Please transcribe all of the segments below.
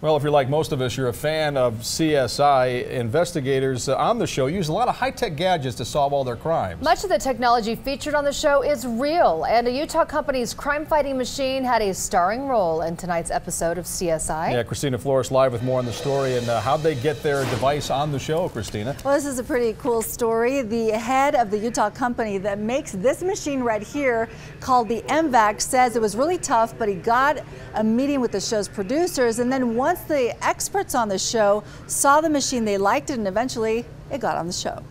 Well, if you're like most of us, you're a fan of CSI. Investigators on the show use a lot of high-tech gadgets to solve all their crimes. Much of the technology featured on the show is real, and a Utah company's crime-fighting machine had a starring role in tonight's episode of CSI. Yeah, Christina Flores live with more on the story and how'd they get their device on the show, Christina? Well, this is a pretty cool story. The head of the Utah company that makes this machine right here, called the M-VAC, says it was really tough, but he got a meeting with the show's producers, and then once the experts on the show saw the machine, they liked it, and eventually it got on the show.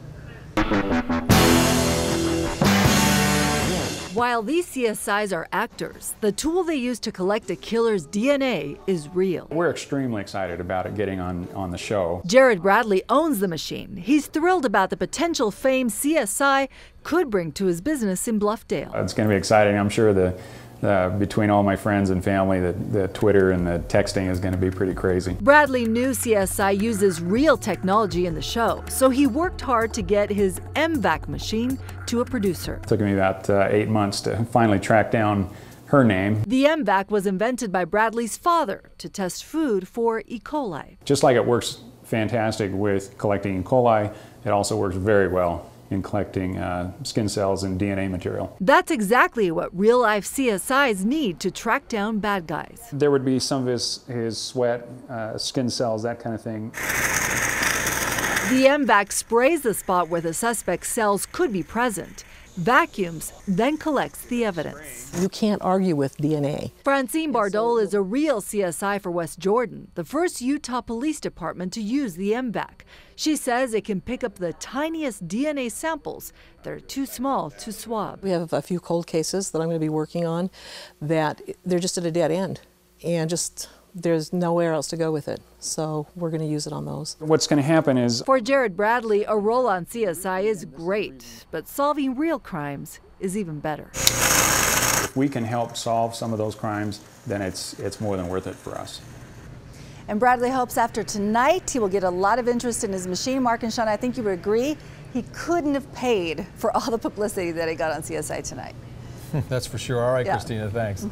While these CSIs are actors, the tool they use to collect a killer's DNA is real. We're extremely excited about it getting on the show. Jared Bradley owns the machine. He's thrilled about the potential fame CSI could bring to his business in Bluffdale. It's going to be exciting. I'm sure between all my friends and family, the Twitter and the texting is going to be pretty crazy. Bradley knew CSI uses real technology in the show, so he worked hard to get his M-VAC machine to a producer. It took me about 8 months to finally track down her name. The M-VAC was invented by Bradley's father to test food for E. coli. Just like it works fantastic with collecting E. coli, it also works very well in collecting skin cells and DNA material. That's exactly what real-life CSIs need to track down bad guys. There would be some of his sweat, skin cells, that kind of thing. The M-VAC sprays the spot where the suspect's cells could be present, vacuums, then collects the evidence. You can't argue with DNA. Francine Bardol is a real CSI for West Jordan, the first Utah Police Department to use the M-VAC. She says it can pick up the tiniest DNA samples that are too small to swab. We have a few cold cases that I'm going to be working on that they're just at a dead end, and there's nowhere else to go with it. So we're going to use it on those. What's going to happen is, for Jared Bradley, a role on CSI is great, but solving real crimes is even better. if we can help solve some of those crimes, then it's more than worth it for us. And Bradley hopes after tonight he will get a lot of interest in his machine. Mark and Sean, I think you would agree, he couldn't have paid for all the publicity that he got on CSI tonight. That's for sure. All right, Yeah. Christina, thanks.